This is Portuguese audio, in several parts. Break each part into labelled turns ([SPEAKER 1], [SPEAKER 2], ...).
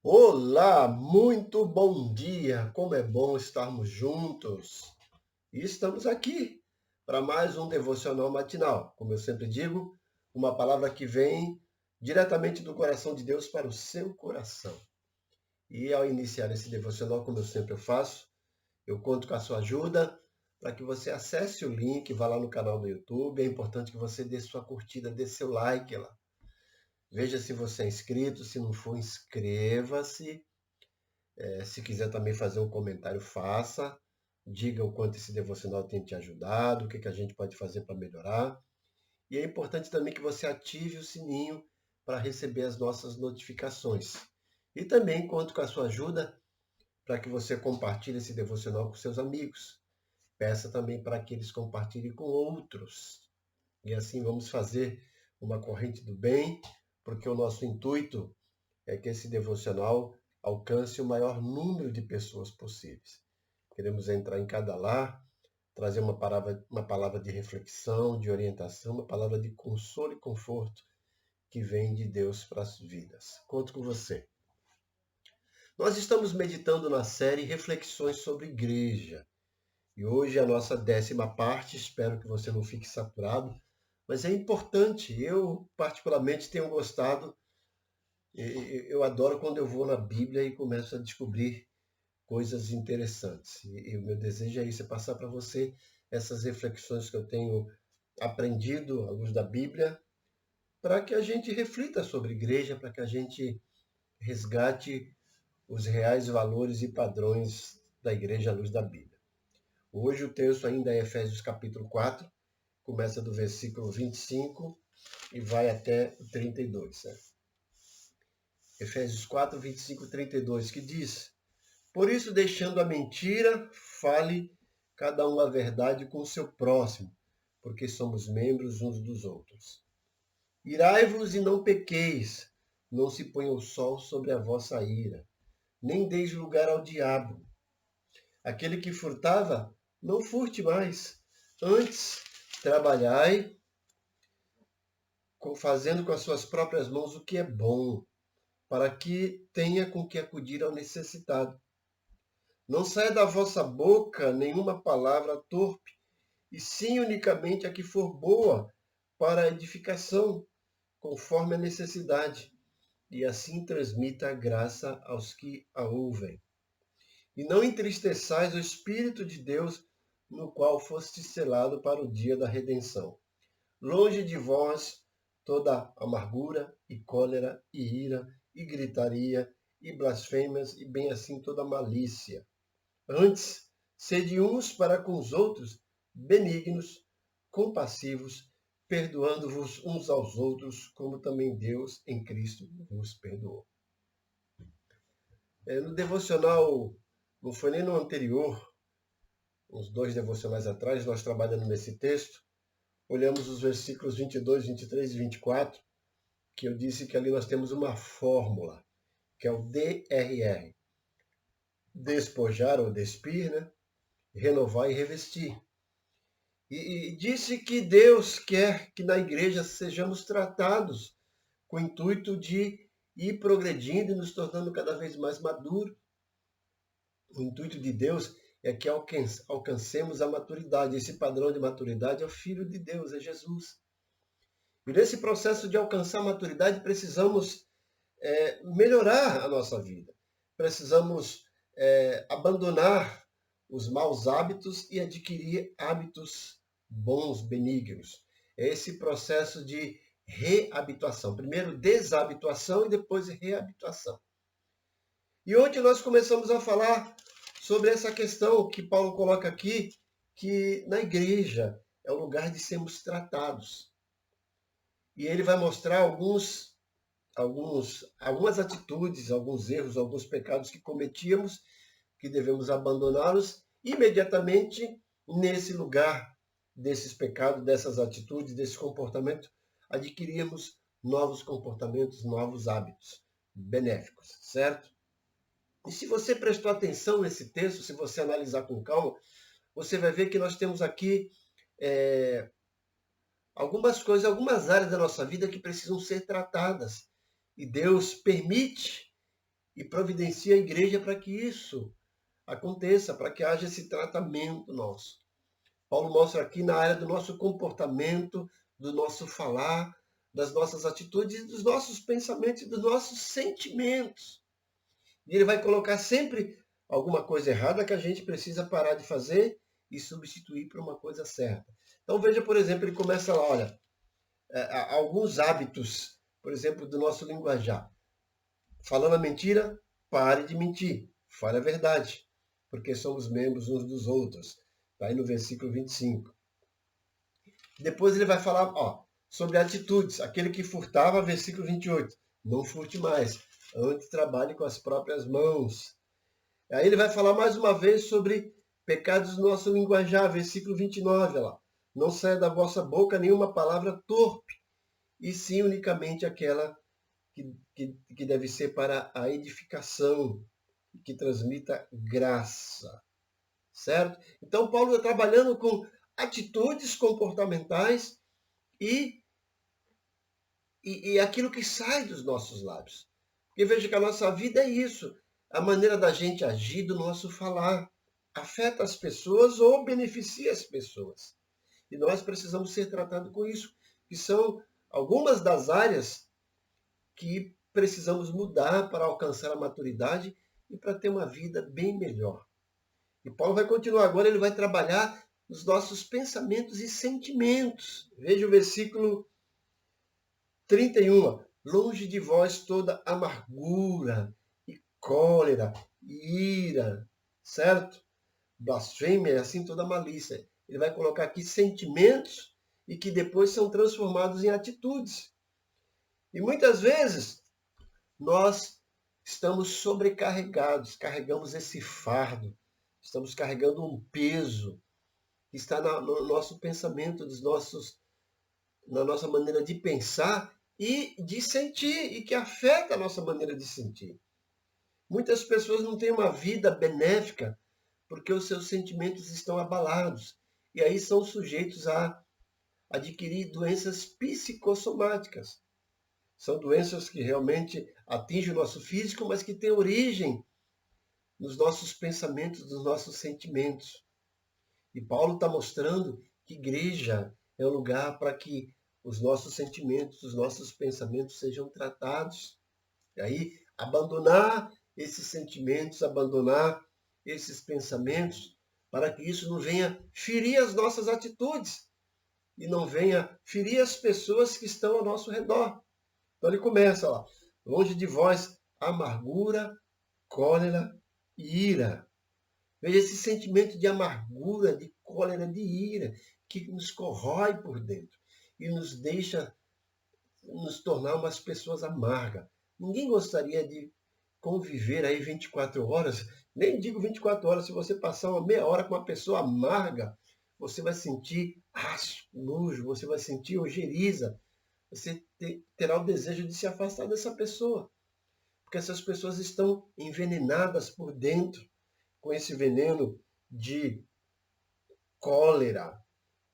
[SPEAKER 1] Olá, muito bom dia! Como é bom estarmos juntos. E estamos aqui para mais um devocional matinal. Como eu sempre digo, uma palavra que vem diretamente do coração de Deus para o seu coração. E ao iniciar esse devocional, como eu sempre faço, eu conto com a sua ajuda para que você acesse o link, vá lá no canal do YouTube. É importante que você dê sua curtida, dê seu like lá. Veja se você é inscrito, se não for, inscreva-se. Se quiser também fazer um comentário, faça. Diga o quanto esse devocional tem te ajudado, o que a gente pode fazer para melhorar. E é importante também que você ative o sininho para receber as nossas notificações. E também conto com a sua ajuda para que você compartilhe esse devocional com seus amigos. Peça também para que eles compartilhem com outros. E assim vamos fazer uma corrente do bem, porque o nosso intuito é que esse devocional alcance o maior número de pessoas possíveis. Queremos entrar em cada lar, trazer uma palavra de reflexão, de orientação, uma palavra de consolo e conforto que vem de Deus para as vidas. Conto com você. Nós estamos meditando na série Reflexões sobre Igreja. E hoje é a nossa 10ª parte, espero que você não fique saturado, mas é importante. Eu, particularmente, tenho gostado. Eu adoro quando eu vou na Bíblia e começo a descobrir coisas interessantes. E o meu desejo é isso, é passar para você essas reflexões que eu tenho aprendido à luz da Bíblia, para que a gente reflita sobre a igreja, para que a gente resgate os reais valores e padrões da igreja à luz da Bíblia. Hoje o texto ainda é Efésios capítulo 4, começa do versículo 25 e vai até o 32. Certo? Efésios 4, 25 e 32, que diz: Por isso, deixando a mentira, fale cada um a verdade com o seu próximo, porque somos membros uns dos outros. Irai-vos e não pequeis, não se ponha o sol sobre a vossa ira, nem deis lugar ao diabo. Aquele que furtava, não furte mais. Antes, trabalhai, fazendo com as suas próprias mãos o que é bom, para que tenha com que acudir ao necessitado. Não saia da vossa boca nenhuma palavra torpe, e sim unicamente a que for boa para a edificação, conforme a necessidade, e assim transmita a graça aos que a ouvem. E não entristeçais o Espírito de Deus, no qual foste selado para o dia da redenção. Longe de vós toda amargura e cólera e ira e gritaria e blasfêmias e bem assim toda malícia. Antes, sede uns para com os outros benignos, compassivos, perdoando-vos uns aos outros, como também Deus em Cristo vos perdoou. No devocional, não foi nem no anterior, uns 2 devocionais atrás, nós trabalhando nesse texto, olhamos os versículos 22, 23 e 24, que eu disse que ali nós temos uma fórmula, que é o DRR. Despojar ou despir, né? Renovar e revestir. E disse que Deus quer que na igreja sejamos tratados com o intuito de ir progredindo e nos tornando cada vez mais maduros. O intuito de Deus é que alcancemos a maturidade. Esse padrão de maturidade é o Filho de Deus, é Jesus. E nesse processo de alcançar a maturidade, precisamos melhorar a nossa vida. Precisamos abandonar os maus hábitos e adquirir hábitos bons, benignos. É esse processo de reabituação. Primeiro desabituação e depois reabituação. E ontem nós começamos a falar sobre essa questão que Paulo coloca aqui, que na igreja é o lugar de sermos tratados. E ele vai mostrar algumas atitudes, alguns erros, alguns pecados que cometíamos, que devemos abandoná-los imediatamente nesse lugar desses pecados, dessas atitudes, desse comportamento, adquiríamos novos comportamentos, novos hábitos benéficos, certo? E se você prestou atenção nesse texto, se você analisar com calma, você vai ver que nós temos aqui algumas coisas, algumas áreas da nossa vida que precisam ser tratadas. E Deus permite e providencia a igreja para que isso aconteça, para que haja esse tratamento nosso. Paulo mostra aqui na área do nosso comportamento, do nosso falar, das nossas atitudes, dos nossos pensamentos e dos nossos sentimentos. E ele vai colocar sempre alguma coisa errada que a gente precisa parar de fazer e substituir por uma coisa certa. Então veja, por exemplo, ele começa lá, olha, alguns hábitos, por exemplo, do nosso linguajar. Falando a mentira, pare de mentir, fale a verdade, porque somos membros uns dos outros. Está aí no versículo 25. Depois ele vai falar sobre atitudes. Aquele que furtava, versículo 28. Não furte mais, antes trabalhe com as próprias mãos. Aí ele vai falar mais uma vez sobre pecados do nosso linguajar, versículo 29. Olha lá. Não saia da vossa boca nenhuma palavra torpe, e sim unicamente aquela que deve ser para a edificação, que transmita graça. Certo? Então, Paulo está trabalhando com atitudes comportamentais e aquilo que sai dos nossos lábios. Porque veja que a nossa vida é isso. A maneira da gente agir, do nosso falar, afeta as pessoas ou beneficia as pessoas. E nós precisamos ser tratados com isso, que são algumas das áreas que precisamos mudar para alcançar a maturidade e para ter uma vida bem melhor. E Paulo vai continuar agora, ele vai trabalhar nos nossos pensamentos e sentimentos. Veja o versículo 31. Longe de vós toda amargura e cólera e ira, certo? Blasfêmia e assim toda malícia. Ele vai colocar aqui sentimentos e que depois são transformados em atitudes. E muitas vezes nós estamos sobrecarregados, carregamos esse fardo, estamos carregando um peso que está no nosso pensamento, na nossa maneira de pensar e de sentir, e que afeta a nossa maneira de sentir. Muitas pessoas não têm uma vida benéfica porque os seus sentimentos estão abalados. E aí são sujeitos a adquirir doenças psicossomáticas. São doenças que realmente atingem o nosso físico, mas que têm origem nos nossos pensamentos, nos nossos sentimentos. E Paulo está mostrando que igreja é um lugar para que os nossos sentimentos, os nossos pensamentos sejam tratados. E aí, abandonar esses sentimentos, abandonar esses pensamentos, para que isso não venha ferir as nossas atitudes e não venha ferir as pessoas que estão ao nosso redor. Então ele começa lá, longe de vós, amargura, cólera e ira. Veja esse sentimento de amargura, de cólera, de ira, que nos corrói por dentro e nos deixa nos tornar umas pessoas amargas. Ninguém gostaria de conviver aí 24 horas, nem digo 24 horas, se você passar uma meia hora com uma pessoa amarga, você vai sentir asco, nojo, você vai sentir ojeriza, você terá o desejo de se afastar dessa pessoa, porque essas pessoas estão envenenadas por dentro, com esse veneno de cólera,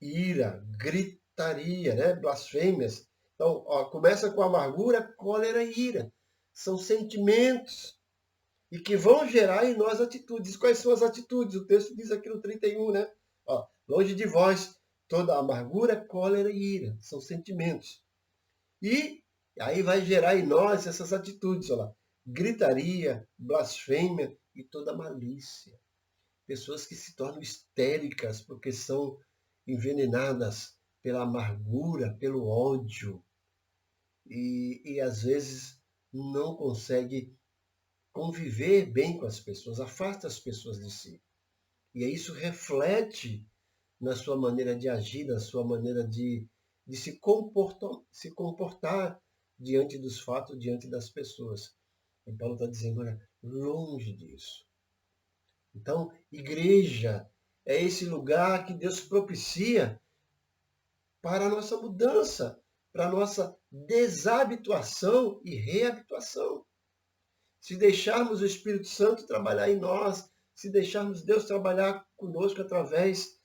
[SPEAKER 1] ira, gritaria, né? Blasfêmias. Então, começa com amargura, cólera e ira. São sentimentos e que vão gerar em nós atitudes. Quais são as atitudes? O texto diz aqui no 31, né? Longe de vós toda amargura, cólera e ira. São sentimentos. E aí vai gerar em nós essas atitudes, olha lá. Gritaria, blasfêmia e toda malícia. Pessoas que se tornam histéricas porque são envenenadas pela amargura, pelo ódio. E às vezes não consegue conviver bem com as pessoas, afasta as pessoas de si. E isso reflete na sua maneira de agir, na sua maneira de se comportar diante dos fatos, diante das pessoas. E Paulo está dizendo, olha, longe disso. Então, igreja é esse lugar que Deus propicia para a nossa mudança, para a nossa desabituação e reabituação. Se deixarmos o Espírito Santo trabalhar em nós, se deixarmos Deus trabalhar conosco através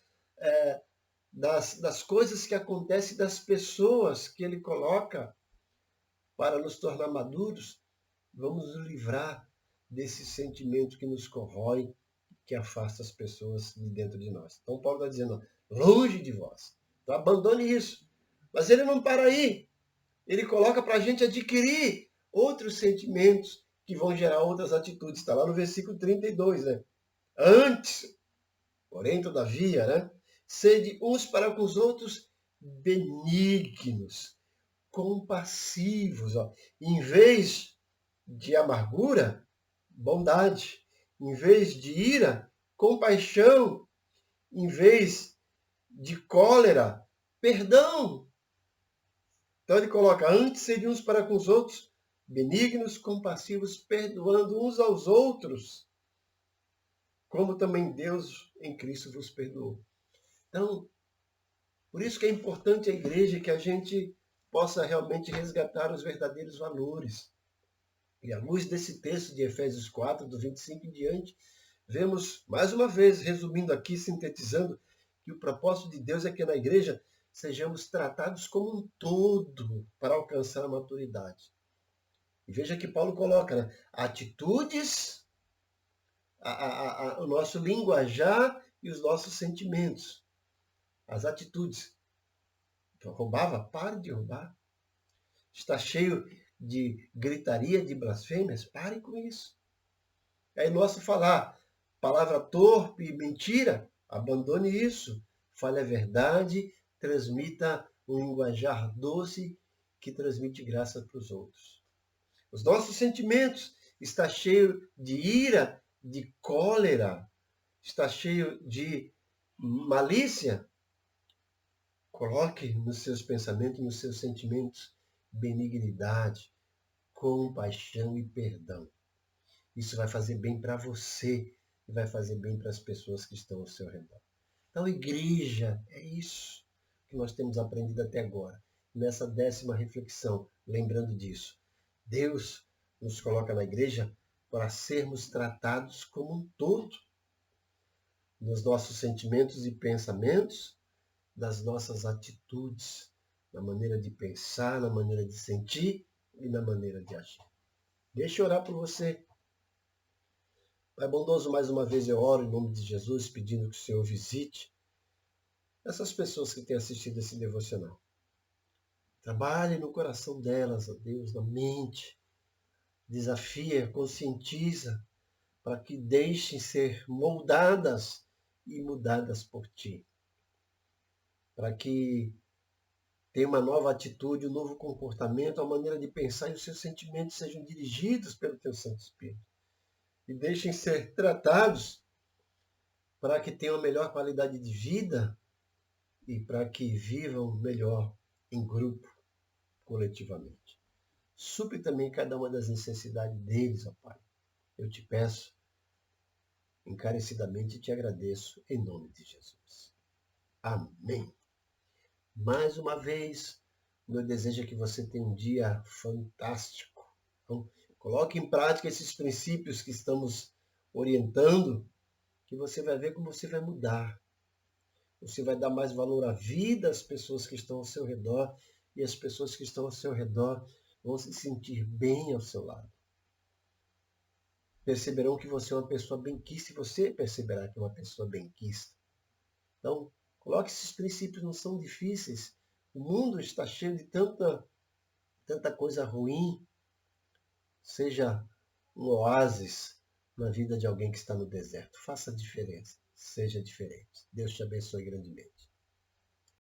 [SPEAKER 1] das coisas que acontecem, das pessoas que Ele coloca para nos tornar maduros, vamos nos livrar desse sentimento que nos corrói, que afasta as pessoas de dentro de nós. Então Paulo está dizendo, longe de vós. Então abandone isso. Mas ele não para aí. Ele coloca para a gente adquirir outros sentimentos que vão gerar outras atitudes. Está lá no versículo 32, né? Antes, porém, todavia, né? Sede uns para com os outros benignos, compassivos. Ó. Em vez de amargura, bondade. Em vez de ira, compaixão. Em vez de cólera, perdão. Então ele coloca, antes seriam uns para com os outros, benignos, compassivos, perdoando uns aos outros, como também Deus em Cristo vos perdoou. Então, por isso que é importante a igreja que a gente possa realmente resgatar os verdadeiros valores. E à luz desse texto de Efésios 4, do 25 em diante, vemos, mais uma vez, resumindo aqui, sintetizando, que o propósito de Deus é que na igreja sejamos tratados como um todo para alcançar a maturidade. E veja que Paulo coloca, né? Atitudes, o nosso linguajar e os nossos sentimentos. As atitudes. Então, roubava? Pare de roubar. Está cheio de gritaria, de blasfêmias? Pare com isso. Aí nosso falar, palavra torpe e mentira, abandone isso. Fale a verdade, transmita um linguajar doce que transmite graça para os outros. Os nossos sentimentos está cheio de ira, de cólera, está cheio de malícia. Coloque nos seus pensamentos, nos seus sentimentos, benignidade, compaixão e perdão. Isso vai fazer bem para você e vai fazer bem para as pessoas que estão ao seu redor. Então, igreja, é isso que nós temos aprendido até agora. Nessa 10ª reflexão, lembrando disso. Deus nos coloca na igreja para sermos tratados como um todo. Nos nossos sentimentos e pensamentos, das nossas atitudes, na maneira de pensar, na maneira de sentir e na maneira de agir. Deixa eu orar por você. Pai bondoso, mais uma vez eu oro em nome de Jesus, pedindo que o Senhor visite essas pessoas que têm assistido esse devocional. Trabalhe no coração delas, ó Deus, na mente. Desafia, conscientiza, para que deixem ser moldadas e mudadas por Ti. Para que tenham uma nova atitude, um novo comportamento, a maneira de pensar e os seus sentimentos sejam dirigidos pelo Teu Santo Espírito. E deixem ser tratados para que tenham a melhor qualidade de vida e para que vivam melhor em grupo, coletivamente. Supre também cada uma das necessidades deles, ó Pai. Eu te peço encarecidamente e te agradeço em nome de Jesus. Amém. Mais uma vez, meu desejo é que você tenha um dia fantástico. Então, coloque em prática esses princípios que estamos orientando, que você vai ver como você vai mudar. Você vai dar mais valor à vida, às pessoas que estão ao seu redor, e as pessoas que estão ao seu redor vão se sentir bem ao seu lado. Perceberão que você é uma pessoa benquista e você perceberá que é uma pessoa benquista. Então, coloque esses princípios, não são difíceis. O mundo está cheio de tanta coisa ruim. Seja um oásis na vida de alguém que está no deserto. Faça a diferença. Seja diferente. Deus te abençoe grandemente.